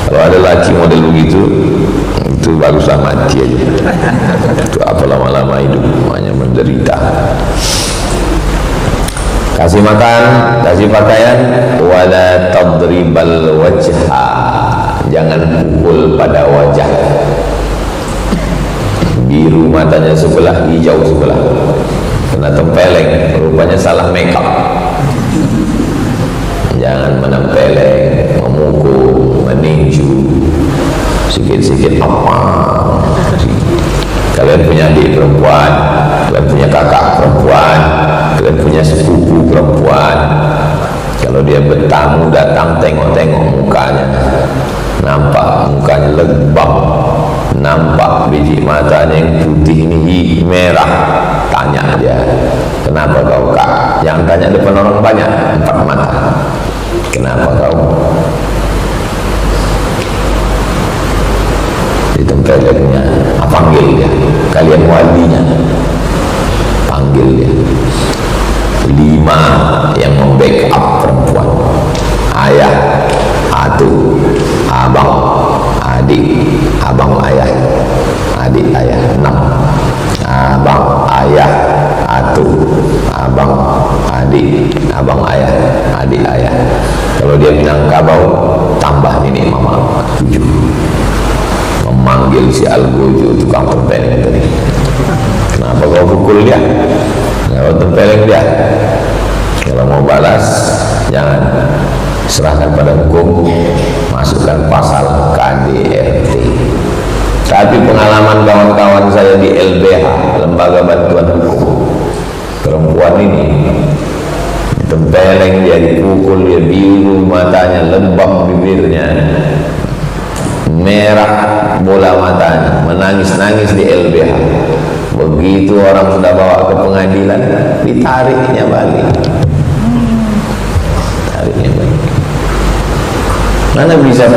Kalau ada laki model begitu, itu baguslah mati aja. Itu apa lama-lama hidup, hanya menderita. Kasih makan, kasih pakaian, wala tadribal wajha, jangan pukul pada wajah. Biru matanya sebelah, hijau sebelah, kena tempeleng, rupanya salah makeup. Jangan menempeleng, memukul, meninju, sikit-sikit apa. Kalian punya adik perempuan, kalian punya kakak perempuan, kalian punya sepupu perempuan. Kalau dia bertamu datang, tengok-tengok mukanya, nampak mukanya lebam, nampak biji matanya yang putih ini merah, tanya dia, kenapa kau kak? Yang tanya depan orang banyak, 4 mata, kenapa kau? Ditempelengnya, panggil dia, kalian walinya, panggil dia. 5 yang membackup perempuan: ayah, atu, abang, adik, abang ayah, adik ayah. 6 abang, ayah, atu, abang, adik, abang ayah, adik ayah. Kalau dia Minangkabau, tambah ini mama 7. Memanggil si Algojo, tukang tempeleng tadi. Kenapa kau pukul dia? Kalau tempeleng dia, kalau mau balas, jangan, serahkan pada hukum, masukkan pasal KDRT. Tapi pengalaman kawan-kawan saya di LBH, Lembaga Bantuan Hukum, perempuan ini ditempeleng, dia dipukul, dia biru matanya, lebam bibirnya, merah bola matanya, menangis-nangis di LBH. Begitu orang sudah bawa ke pengadilan, ditariknya balik. Tariknya balik. Mana bisa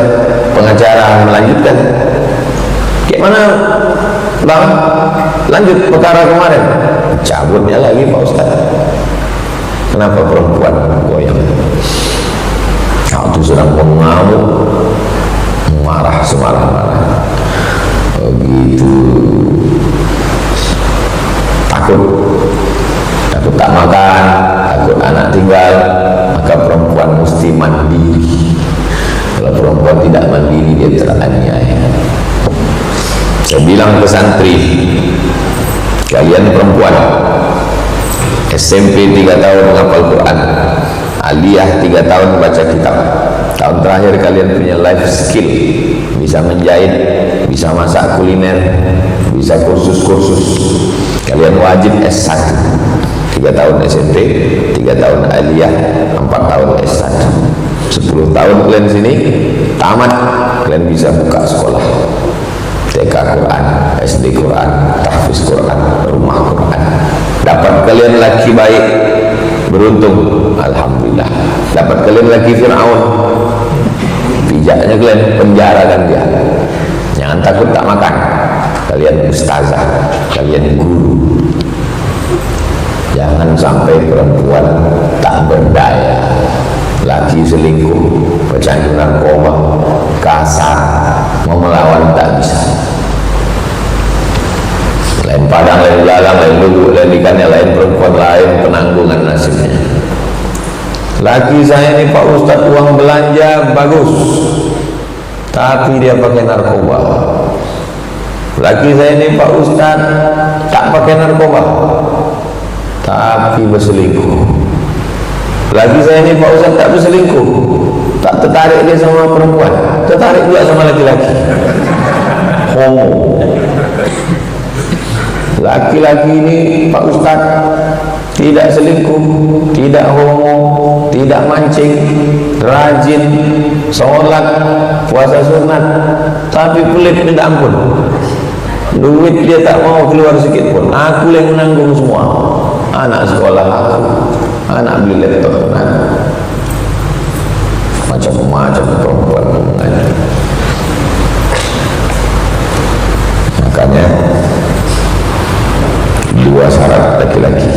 pengacara melanjutkan? Gimana bang? Lanjut perkara kemarin, cabutnya lagi Pak Ustaz. Kenapa perempuan goyang? Kau itu sedang mengamuk, marah semarah-marah. Begitu takut tak makan, takut anak tinggal, maka perempuan mesti mandiri. Kalau perempuan tidak mandiri, dia teraniaya. Saya bilang ke santri, kalian perempuan, SMP 3 tahun menghafal Quran, aliyah 3 tahun baca kitab, tahun terakhir kalian punya life skill, bisa menjahit, bisa masak kuliner, bisa kursus-kursus, kalian wajib S1. 3 tahun SMP, 3 tahun aliyah, 4 tahun S1. 10 tahun kalian sini tamat, kalian bisa buka sekolah TK Quran, SD Quran, tahfiz Quran, rumah Quran. Dapat kalian laki baik, beruntung, alhamdulillah. Dapat kalian laki Fir'aun, bijaknya kalian penjarakan dia. Jangan takut tak makan, kalian ustazah, kalian guru. Jangan sampai perempuan tak berdaya, laki selingkuh, pecandu narkoba, kasar, mau melawan tak bisa. Lain padang, lain belalang, lain lubuk, lain ikannya, lain perempuan, lain penanggungan nasibnya. Laki saya ini Pak Ustadz uang belanja bagus, tapi dia pakai narkoba. Laki saya ini Pak Ustadz tak pakai narkoba, tapi berselingkuh. Laki saya ini Pak Ustadz tak berselingkuh, tak tertarik dia sama perempuan, tertarik juga sama laki-laki, homo. Laki-laki ini Pak Ustadz tidak selingkuh, tidak homo, tidak mancing, rajin, sholat, puasa sunat, tapi pelit minta ampun. Duit dia tak mau keluar sedikit pun, aku yang menanggung semua. Anak sekolah aku, anak beli laptop aku. Macam-macam perempuan mengajar. Makanya 2 syarat laki-laki.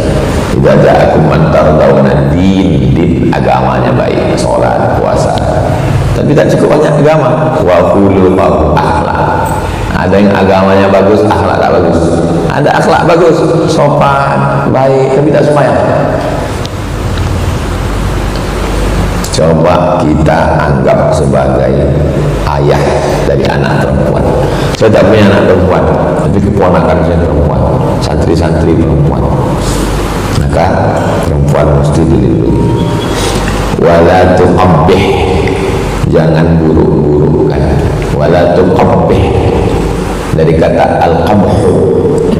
Tidak ada aku mantar daunan din agamanya baik, sholat, puasa, tapi tak cukup banyak agama. agama, wa khuluquhu akhlak. Ada yang agamanya bagus, akhlak tak bagus. Ada akhlak bagus, sopan, baik, tapi tak sembahyang. Coba kita anggap sebagai ayah dari anak perempuan. Saya tak punya anak perempuan, tapi keponakan saya perempuan, santri-santri perempuan. Maka perempuan mesti dilindungi. Wala tuqabbih, jangan buruk-burukkan. Wala tuqabbih, dari kata al-qabhu,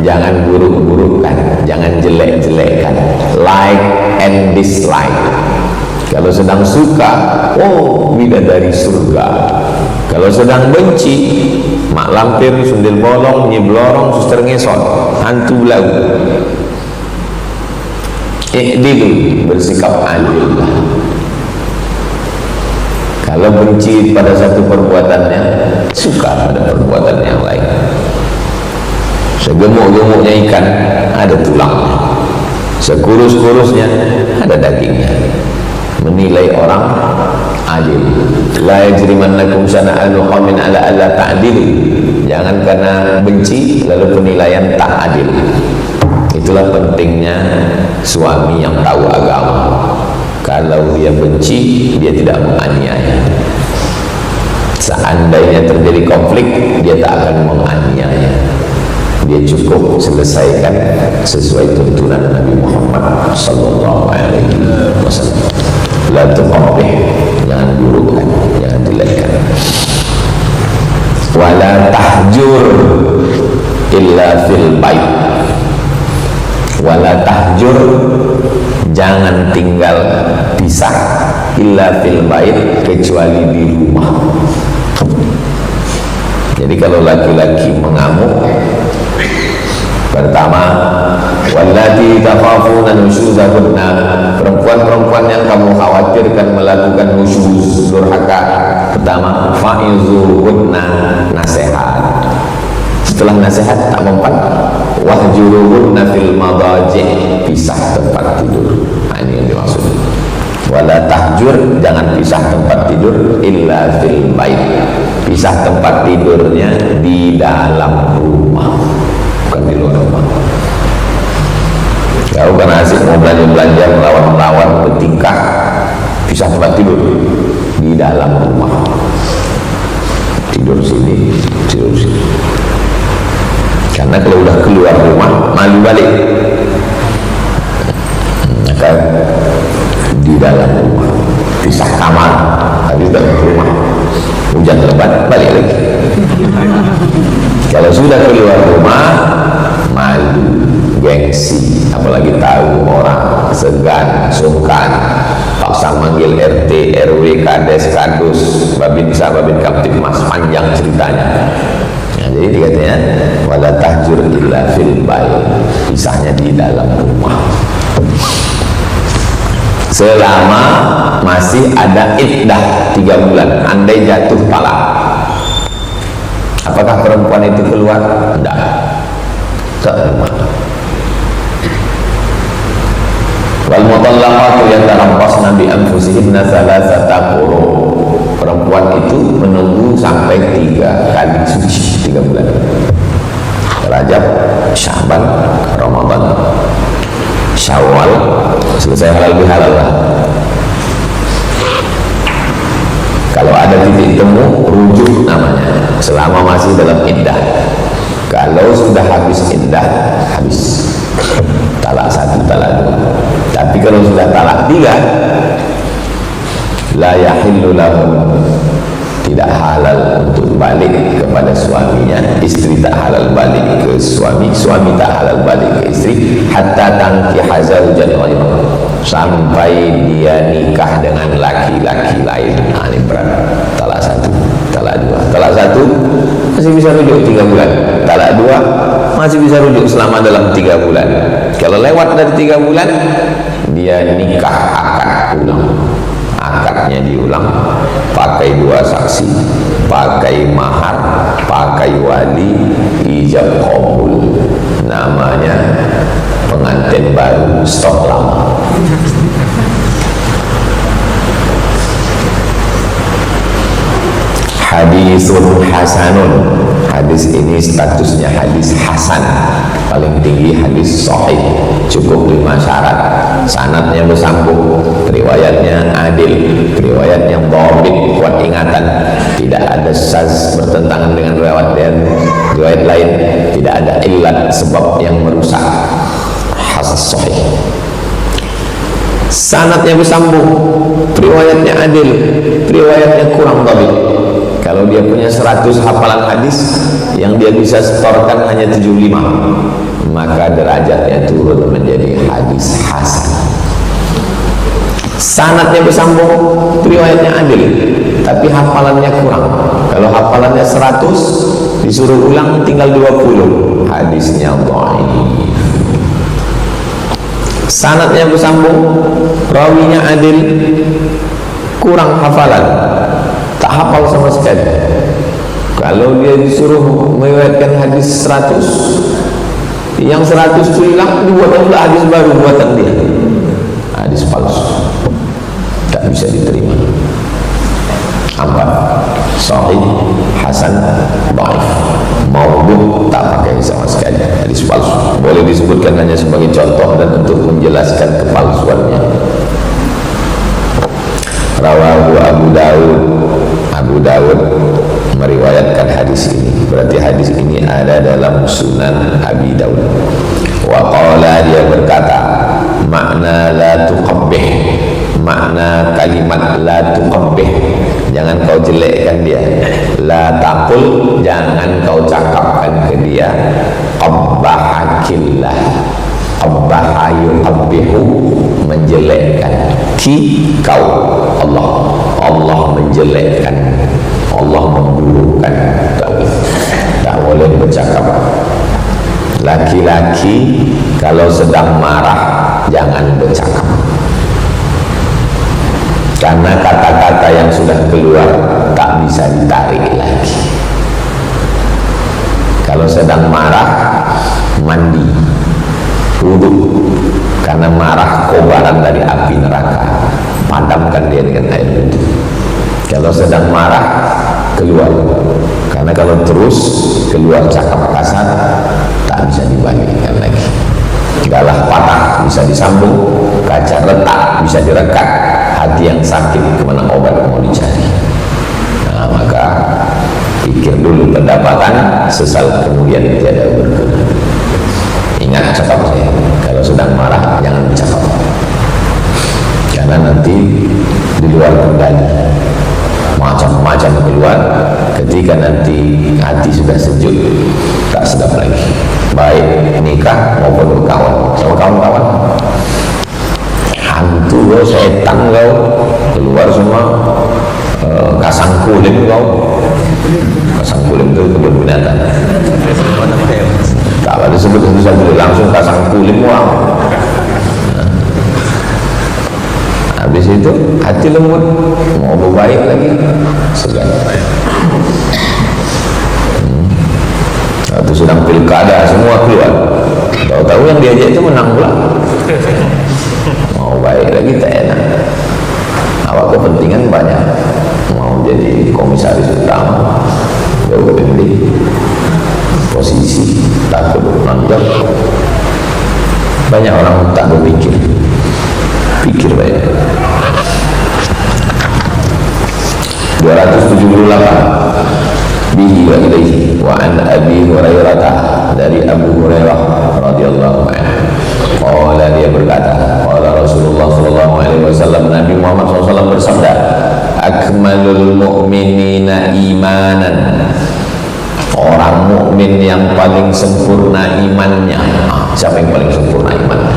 jangan buruk-burukkan, jangan jelek-jelekkan. Like and dislike. Kalau sedang suka, oh bidadari surga. Kalau sedang benci, mak lampir, sundel bolong, nyiblorong, suster ngesot, hantu belau. Dulu bersikap adil. Kalau benci pada satu perbuatannya, suka pada perbuatan yang lain. Segemuk-gemuknya ikan, ada tulangnya. Sekurus-kurusnya, ada dagingnya. Menilai orang adil. La yajrimannakum shana'anu qaumin ala alla ta'dilu. Jangan karena benci lalu penilaian tak adil. Itulah pentingnya suami yang tahu agama. Kalau dia benci, dia tidak menganiaya. Seandainya terjadi konflik, dia tak akan menganiaya. Dia cukup selesaikan sesuai tuntunan Nabi Muhammad sallallahu alaihi wasallam. La tuqabbih, jangan burukkan, jangan jelekkan. Wala tahjur illa fil bait. Wala tahjur, jangan tinggal pisah illa fil bait, kecuali di rumah. Jadi kalau laki-laki mengamuk, pertama, wallati takhafuna nusyuzahunna, perempuan-perempuan yang kamu khawatirkan melakukan nusyuz, durhaka, pertama, fa'izuhunna, nasihat. Setelah nasihat tak mempan, wahjuruhunna fil madaji', pisah tempat tidur. Nah, ini yang dimaksud. Wala tahjur, jangan pisah tempat tidur illa fil bait, pisah tempat tidurnya di dalam rumah, bukan di luar rumah. Kau kan asik mau belanja-belanja, melawan-melawan, bertingkah, pisah tempat tidur di dalam rumah. Tidur sini, tidur sini. Karena kalau udah keluar rumah, malu balik. Maka di dalam rumah, pisah kamar, habis udah ke rumah, hujan lebat, balik lagi. Kalau sudah keluar rumah, malu, gengsi, apalagi tahu orang, segan, sungkan, paksa manggil RT, RW, Kades, Kadus, Babinsa, Babin Kaptipmas, panjang ceritanya. Nah, jadi dikatanya wala tahjur illa fil bait, pisahnya di dalam rumah. Selama masih ada iddah 3 bulan, andai jatuh talak, apakah perempuan itu keluar? Tidak, ke rumah. Wal mutallaqatu yatarabbasna bi anfusihinna thalathata quru, perempuan itu menunggu sampai 3 kali suci, 3 bulan. Rajab, Sya'ban, Ramadan, Syawal, selesai halal bihalal lah. Kalau ada titik temu, rujuk namanya, selama masih dalam iddah. Kalau sudah habis iddah, habis. Talak 1, talak 2. Tapi kalau sudah talak 3, la yahillu lahum, tidak halal untuk balik kepada suaminya. Istri tak halal balik ke suami, suami tak halal balik ke istri, hatta tankiha zawjan ghayrahu, sampai dia nikah dengan laki-laki lain. Nah, ini berat. Talak 1, talak 2. Talak 1 masih bisa rujuk 3 bulan. Talak 2 masih bisa rujuk selama dalam 3 bulan. Kalau lewat dari 3 bulan, dia nikah akad ulang. Akadnya diulang, pakai 2 saksi, pakai mahar, pakai wali, ijab qabul. Namanya pengantin baru, stop lama. hadisun hasanun, hadis ini statusnya hadis hasan, paling tinggi hadis sahih, cukup 5 syarat. Sanadnya bersambung, riwayatnya adil, riwayat yang dhabit, kuat ingatan, tidak ada syaz bertentangan dengan riwayat lain, tidak ada illat sebab yang merusak, hasan sahih. Sanadnya bersambung, riwayatnya adil, riwayatnya kurang dhabit. Kalau dia punya 100 hafalan hadis, yang dia bisa setorkan hanya 75, maka derajatnya turun menjadi hadis hasan. Sanadnya bersambung, riwayatnya adil, tapi hafalannya kurang. Kalau hafalannya 100, disuruh ulang tinggal 20, hadisnya dhaif. Sanadnya bersambung, rawinya adil, kurang hafalan, tak hafal sama sekali. Kalau dia disuruh meriwayatkan hadis 100, yang 100 itu hilang, dibuat pula hadis baru buatan dia, hadis palsu, tak bisa diterima. 4. Sahih, hasan, dhaif. Maudhu, tak pakai sama sekali, hadis palsu. Boleh disebutkan hanya sebagai contoh dan untuk menjelaskan kepalsuannya. Rawahu Abu Dawud, Abu Dawud meriwayatkan hadis ini, berarti hadis ini ada dalam Sunan Abi Dawud. Wa qala, dia berkata, makna la tuqabbih, makna kalimat la tuqabbih, jangan kau jelekkan dia. La taqul, jangan kau cakapkan ke dia. Qabbahakillah, qabbaha yuqabbihu, menjelekkan. Ki, kau, Allah, Allah menjelekkan, Allah memburukkan. Tak boleh bercakap. Laki-laki kalau sedang marah jangan bercakap, karena kata-kata yang sudah keluar tak bisa ditarik lagi. Kalau sedang marah, mandi, wudhu, karena marah kobaran dari api neraka, padamkan dia dengan air wudhu. Kalau sedang marah, keluar, karena kalau terus keluar cakap kasar tak bisa dibalikkan lagi. Galah patah bisa disambung, kaca retak bisa direkat, hati yang sakit kemana obat mau dicari. Nah, maka pikir dulu pendapatan, sesal kemudian tiada berguna. Ingat cakap saya, kalau sedang marah jangan bercakap, karena nanti di luar kendali, macam-macam keluar. Ketika nanti hati sudah sejuk, tak sedap lagi, baik nikah maupun berkawan sama kawan-kawan. Hantu kau, setan kau, keluar semua. Kasang kulim kau, kasang kulim itu kebun binatang, tak ada disebut satu-satu, langsung kasang kulim. Wow. Habis itu hati lembut, mau berbaik lagi segan. Waktu sedang pilkada semua keluar, tahu-tahu yang diajak itu menang pula. Mau baik lagi tak enak. Awak kepentingan banyak, mau jadi komisaris utama, baru penting posisi, takut nonton. Banyak orang tak berpikir, pikir baik. 278 bihi wa ilaihi wa an Abi Hurairah, dari Abu Hurairah radhiyallahu anhu, qala, dia berkata, qala Rasulullah sallallahu alaihi wasallam, Nabi Muhammad SAW bersabda, akmalul mu'minina imanan, orang mukmin yang paling sempurna imannya. Siapa yang paling sempurna imannya?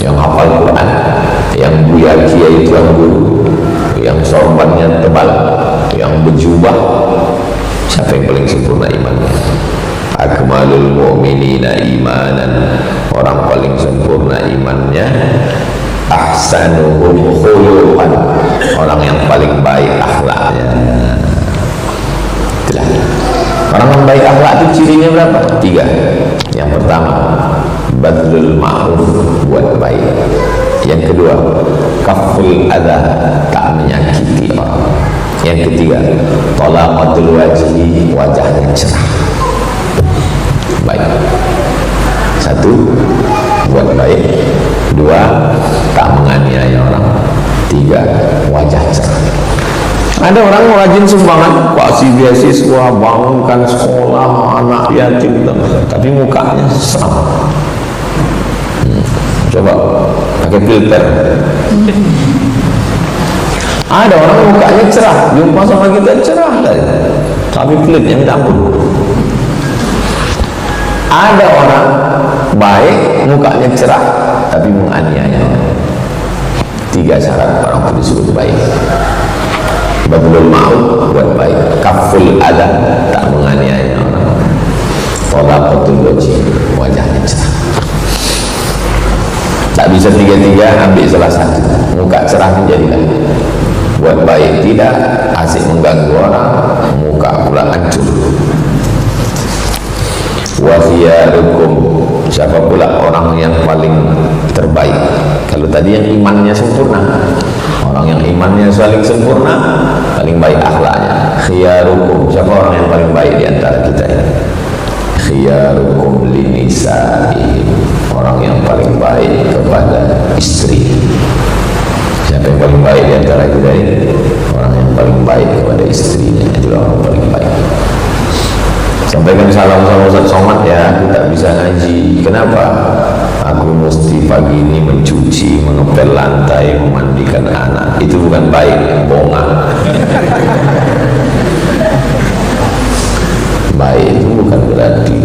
Yang hafal Quran, yang buya kiai tuan guru, yang sorbannya tebal, yang berjubah. Siapa yang paling sempurna imannya? Akmalul mu'minina imanan, orang paling sempurna imannya. Ahsanuhum khuluqan, orang yang paling baik akhlaknya. Itulah. Orang yang baik akhlak itu cirinya berapa? 3. Yang pertama, badlul ma'ruf, buat baik. Yang kedua, kaful adha, tak menyakiti orang. Yang ketiga, talaqatul wajhi, wajahnya cerah. Baik. Satu, buat baik. Dua, tak menganiaya orang. Tiga, wajah cerah. Ada orang rajin sumbangan, kasih beasiswa, bangunkan sekolah anak yatim, tapi mukanya seram. Coba pakai filter. Ada orang mukanya cerah, jumpa sama kita cerah, tapi pelit yang minta ampun. Ada orang baik, mukanya cerah, tapi menganiaya. Tiga syarat orang itu disebut baik. Badlul ma'ruf, buat baik. Kaful adha, tak menganiaya orang. Talaqatul wajhi, wajahnya cerah. Tak bisa tiga-tiga, ambil salah satu. Muka cerah menjadilah. Buat baik tidak, asik mengganggu orang, muka pula hancur. Wa khiyarukum, siapa pula orang yang paling terbaik? Kalau tadi yang imannya sempurna, orang yang imannya saling sempurna, paling baik akhlaknya. Khiyarukum, siapa orang yang paling baik di antara kita ini? Khiyarukum linisa'ihim, orang yang paling baik kepada istri. Siapa yang paling baik di antara kita ini? Orang yang paling baik kepada istrinya, itu orang yang paling baik. Sampaikan salam sama Ustaz Somad ya, aku tak bisa ngaji. Kenapa? Aku mesti pagi ini mencuci, mengepel lantai, memandikan anak. Itu bukan baik, bohongan. Baik itu bukan berarti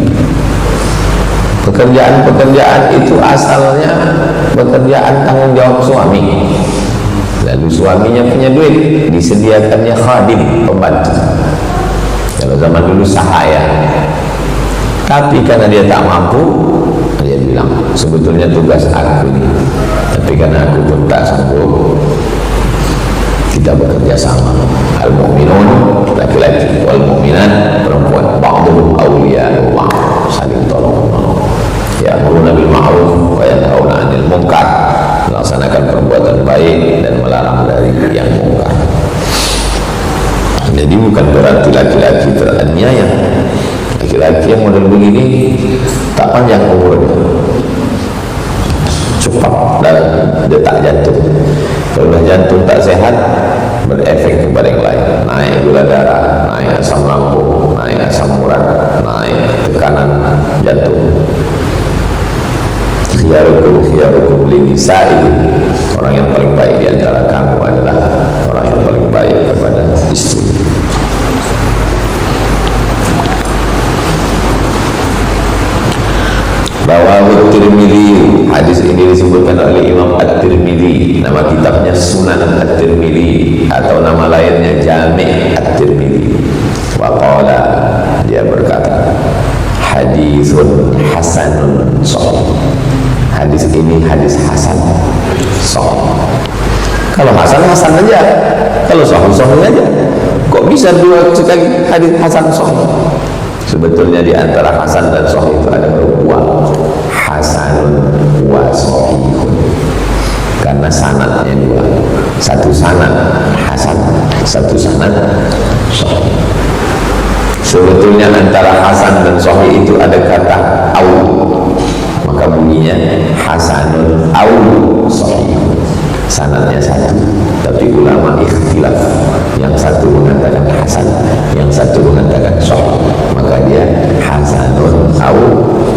pekerjaan-pekerjaan itu asalnya pekerjaan tanggung jawab suami. Lalu suaminya punya duit, disediakannya khadim, pembantu. Kalau zaman dulu sahaya. Tapi karena dia tak mampu, dia bilang sebetulnya tugas aku ini, tapi karena aku pun tak sanggup, kita bekerja sama. Al-mu'minun laki-laki, wal mu'minat perempuan, ba'dhum awliya ba'd, saling tolong menolong. Ya'muruna bil ma'ruf wa yanhauna 'anil munkar, melaksanakan perbuatan baik dan melarang dari yang mungkar. Jadi bukan berarti laki-laki teraniaya. Laki-laki yang model begini tak panjang umurnya, cepat dan detak jantung. Kalau jantung tak sehat, berefek kepada yang lain. Naik gula darah, naik asam lambung, naik asam urat, naik tekanan jantung. Khiyarukum linisa'ihim, orang yang paling baik di antara kamu adalah orang yang paling baik kepada istri. Rawahu Tirmidzi, hadis ini disebutkan oleh Imam At-Tirmidzi. Nama kitabnya Sunan At-Tirmidzi atau nama lainnya Jami' At-Tirmidzi. Wa qala, dia berkata, haditsun hasanun sahih. Hadis ini hadis hasan sahih. Kalau hasan hasan aja, kalau sahih sahih aja. Kok bisa dua sekali hadis hasan sahih? Sebetulnya di antara hasan dan sahih itu ada dua, hasanun wa sahihun, karena sanadnya dua, satu sanad hasan, satu sanad sahih. Sebetulnya antara hasan dan sahih itu ada kata au, maka bunyinya hasanun au sahihun. Sanadnya satu, tapi ulama ikhtilaf. Yang satu mengatakan hasan, yang satu mengatakan sahih, maka dia hasanun au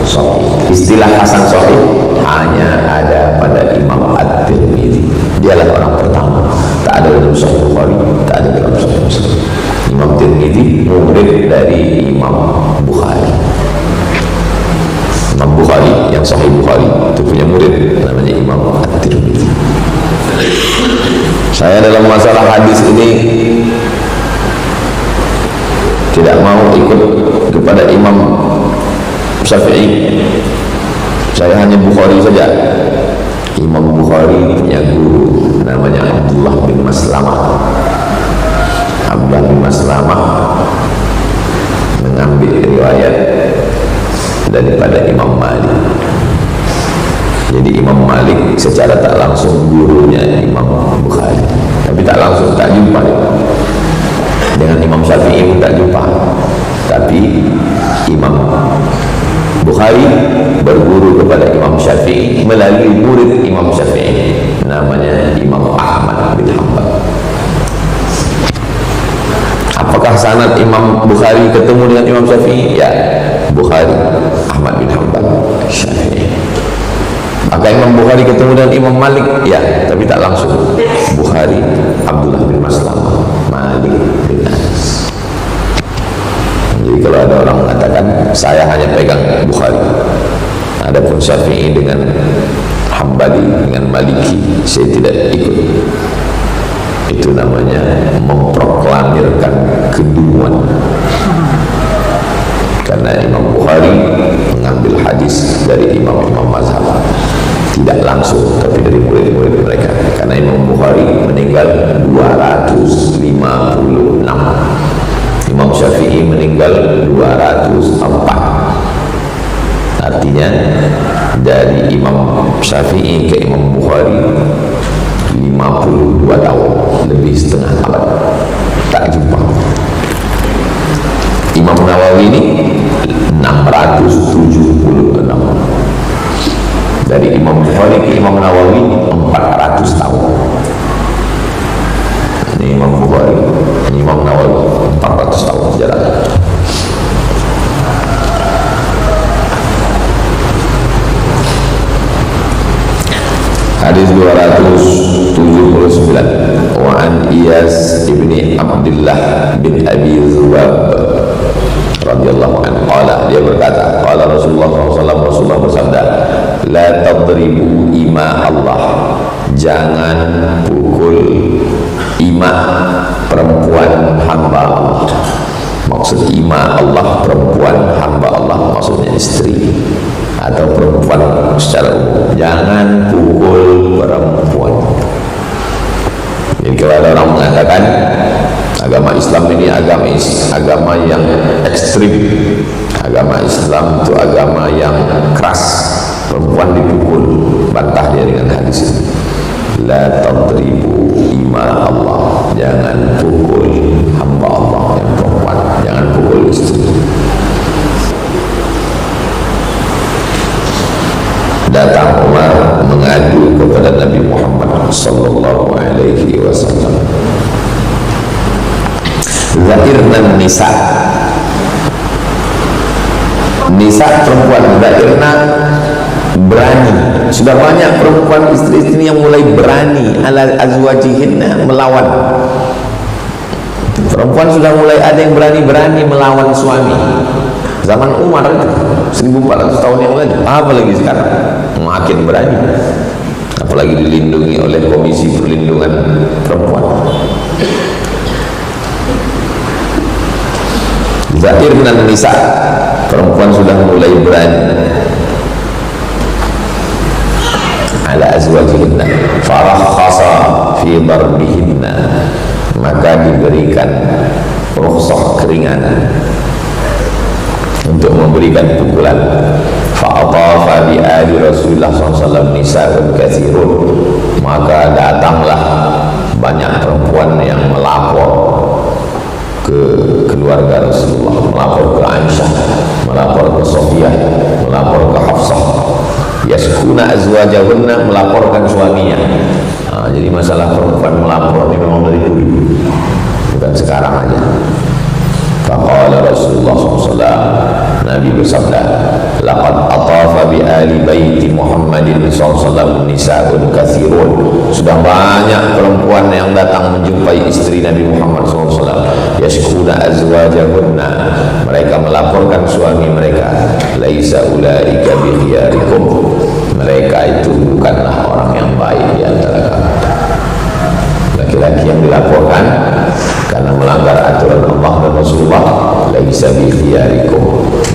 sahih. Istilah hasan sahih hanya ada pada Imam At-Tirmidzi. Dialah orang pertama. Tak ada dalam Sahih Bukhari, tak ada dalam Sahih Muslim. Imam Tirmidzi murid dari Imam Bukhari. Imam Bukhari yang Sahih Bukhari itu punya murid namanya Imam At-Tirmidzi. Saya dalam masalah hadis ini tidak mau ikut kepada Imam Syafi'i. Saya hanya Bukhari saja. Imam Bukhari punya guru namanya Abdullah bin Maslamah. Abdullah bin Maslamah mengambil riwayat daripada Imam Malik. Jadi Imam Malik secara tak langsung gurunya Imam Bukhari, tapi tak langsung, tak jumpa. berguru kepada Imam Syafi'i melalui murid Imam Syafi'i, namanya Imam Ahmad bin Hanbal. Apakah sanad Imam Bukhari ketemu dengan Imam Syafi'i? Ya, Bukhari, Ahmad bin Hanbal, Syafi'i. Apakah Imam Bukhari ketemu dengan Imam Malik? Ya, tapi tak langsung. Bukhari, Abdullah bin Maslamah, Malik bin Anas. Jadi kalau ada orang mengatakan saya hanya pegang Bukhari, adapun Syafi'i dengan Hambali, dengan Maliki saya tidak ikut, itu namanya memproklamirkan keduluan. Karena Imam Bukhari mengambil hadis dari imam-imam mazhab, tidak langsung tapi dari murid-murid mereka. Karena Imam Bukhari meninggal 256, Imam Syafi'i meninggal 204. Artinya dari Imam Syafi'i ke Imam Bukhari 52 tahun, lebih setengah abad tak jumpa. Imam Nawawi ini 676. Dari Imam Bukhari ke Imam Nawawi 400 tahun. Ini Imam Bukhari, ini Imam Nawawi, 400 tahun jarak. Hadis 279, wa an Iyas ibni Abdullah bin Abi Zubab radhiyallahu anhu qala, dia berkata, qala Rasulullah SAW, Rasulullah bersabda, la tadribu ima Allah, jangan pukul ima perempuan hamba Allah. Maksud ima Allah perempuan hamba Allah, maksudnya istri atau perempuan secara umum. Jangan pukul perempuan. Jadi kalau ada orang mengatakan agama Islam ini agama yang ekstrim, agama Islam itu agama yang keras, perempuan dipukul, bantah dia dengan hadis ini. La tadribu ima Allah, jangan pukul hamba Allah yang perempuan, jangan pukul istri. Datang Umar mengadu kepada Nabi Muhammad sallallahu alaihi wasallam, zahirna nisa, nisa perempuan, zahirna berani. Sudah banyak perempuan istri-istri yang mulai berani ala azwajihinna, melawan. Perempuan sudah mulai ada yang berani-berani melawan suami. Zaman Umar itu 1400 tahun yang lalu, apalagi sekarang makin berani, apalagi dilindungi oleh Komisi Perlindungan Perempuan. Zahirna nisa, perempuan sudah mulai berani ala azwajihinna, farakhasa fi darbihinna, maka diberikan rukhsah, keringanan untuk memberikan pukulan. Fa'atafa bi ali Rasulullah SAW nisa'un katsirun, maka datanglah banyak perempuan yang melapor ke keluarga Rasulullah, melapor ke Aisyah, melapor ke Sofiyah, melapor ke Hafsah. Yaskuna azwajahunna, melaporkan suaminya. Jadi masalah perempuan melapor ini memang dari dulu, bukan sekarang aja. Faqala Rasulullah SAW, Nabi bersabda, laqad atafa bi ali baiti Muhammadin SAW nisa'un katsirun, sudah banyak perempuan yang datang menjumpai istri Nabi Muhammad SAW. Yashkuna azwajahunna, mereka melaporkan suami mereka. Laisa ulaika bi khiyarikum, mereka itu bukanlah orang yang baik di antara kamu. Laki-laki yang dilaporkan karena melanggar aturan Allah dan Rasulullah, laisa bi khiyarikum,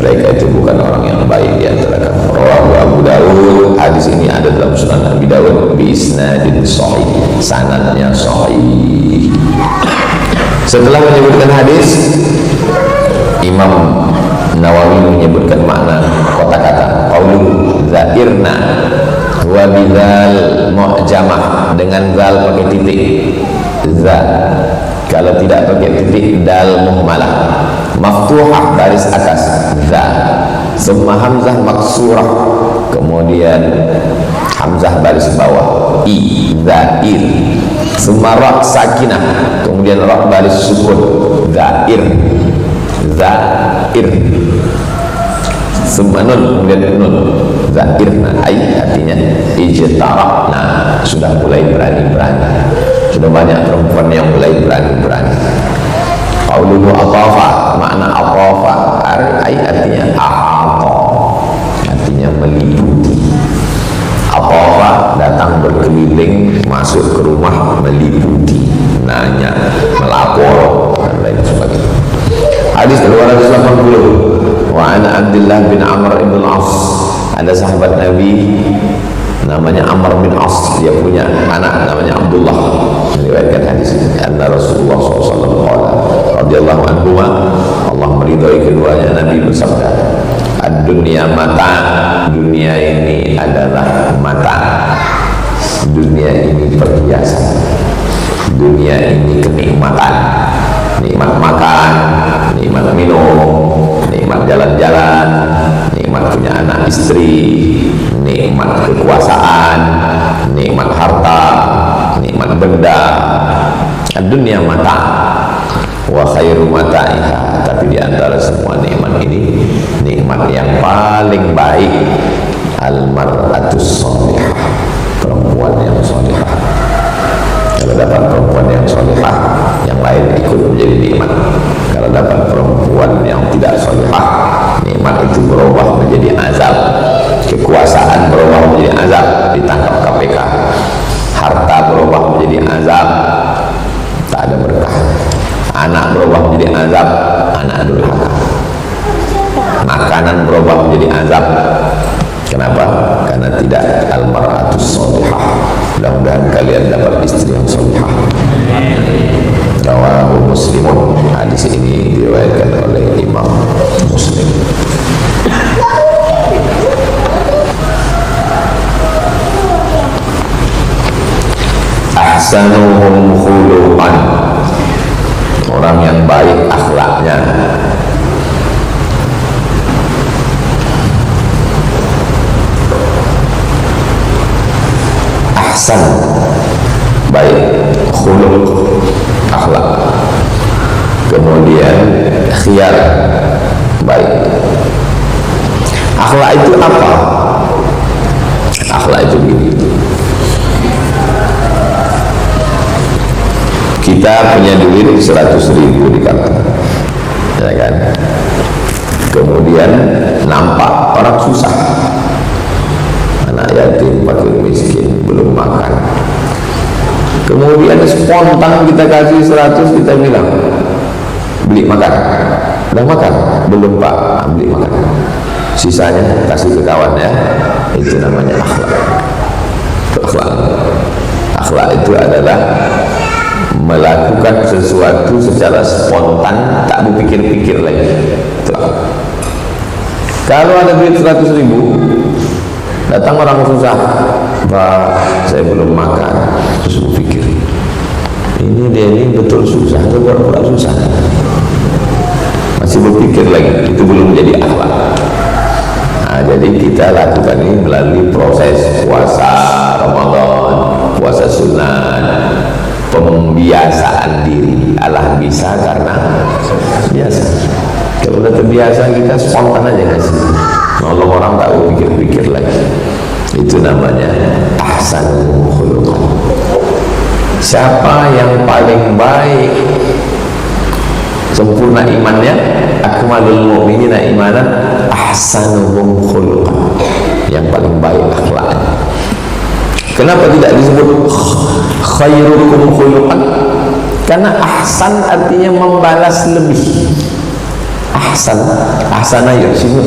mereka itu bukan orang yang baik di antara kamu. Rawahu Abu Dawud, hadis ini ada dalam Sunan Abi Dawud bi isnadin sahih, sanadnya sahih. Setelah menyebutkan hadis, Imam Nawawi menyebutkan makna kata-kata qaulu zahirna wa bidzal mu'jamah, dengan zal pakai titik, za kalau tidak pakai titik, dal muhmalah, maftuhah baris atas, za, summa hamzah maksurah, kemudian hamzah baris bawah, i, dhair, summa ra sakinah, kemudian ra baris sukun, dhair, dhair, summa nun, kemudian nun, dhairna, artinya ijtara'na, sudah mulai berani-berani, sudah banyak perempuan yang mulai berani-berani. Qauluhu atafa, makna atafa artinya ahata, artinya meliputi. Atafa datang berkeliling, masuk ke rumah, meliputi, nanya, melapor dan lain sebagainya. Hadis 280. Wa ana Abdullah bin Amr ibn al-As, ada sahabat Nabi namanya Amr bin As, dia punya anak namanya Abdullah, meriwayatkan hadis ini. Anna Rasulullah SAW radhiyallahu anhu, Allah meridhai keduanya, Nabi bersabda, ad-dunya mata, dunia ini adalah mata, dunia ini perhiasan, dunia ini kenikmatan, nikmat makan, nikmat minum, nikmat jalan-jalan, nikmat punya anak istri, nikmat kekuasaan, nikmat harta, nikmat benda. Dunia mata, wa khairu mata'iha, tapi di antara semua nikmat ini, nikmat yang paling baik al-mar'atus shalihah, perempuan yang shalihah. Kalau dapat perempuan yang shalihah, yang lain ikut menjadi nikmat. Kalau dapat perempuan yang tidak shalihah, nikmat itu berubah menjadi azab, kekuasaan berubah menjadi azab, ditangkap KPK, harta berubah menjadi azab, tak ada berkah, anak berubah menjadi azab, anak durhaka, makanan berubah menjadi azab. Kenapa? Karena tidak al-mar'atus shalihah. Mudah-mudahan kalian dapat istri yang shalihah. Rawahu Muslimun, hadis ini diriwayatkan oleh Imam Muslim. Ahsanuhum khuluqan, orang yang baik akhlaknya. Ahsan, baik, khuluq, akhlak. Kemudian khiyar, baik. Akhlak itu apa? Akhlak itu begini, kita punya duit 100.000 di kantor, ya kan? Kemudian nampak orang susah, anak yatim, fakir miskin, belum makan. Kemudian spontan kita kasih 100, kita bilang beli makan. Udah makan? Belum Pak, beli makan. Sisanya kasih ke kawan ya. Itu namanya akhlak. Akhlak. Akhlak itu adalah melakukan sesuatu secara spontan, tak berpikir-pikir lagi. Kalau ada duit 100.000, datang orang susah, Pak, saya belum makan. Terus berpikir, ini dia ini betul susah atau pura-pura susah? Masih berpikir lagi, itu belum menjadi akhlak. Nah, jadi kita lakukan ini melalui proses puasa Ramadan, puasa sunat, pembiasaan diri. Allah bisa karena biasa. Kalau udah terbiasa, kita spontan aja ngasih. Nolong orang tak berpikir-pikir lagi. Itu namanya ahsanul khuluqan. Siapa yang paling baik, sempurna imannya, akmalul mu'minina imanan, ahsanuhum khuluqan, yang paling baik akhlaknya. Kenapa tidak disebut khairukum khuluqan? Karena ahsan artinya membalas lebih. Ahsan, ahsana yuhsinu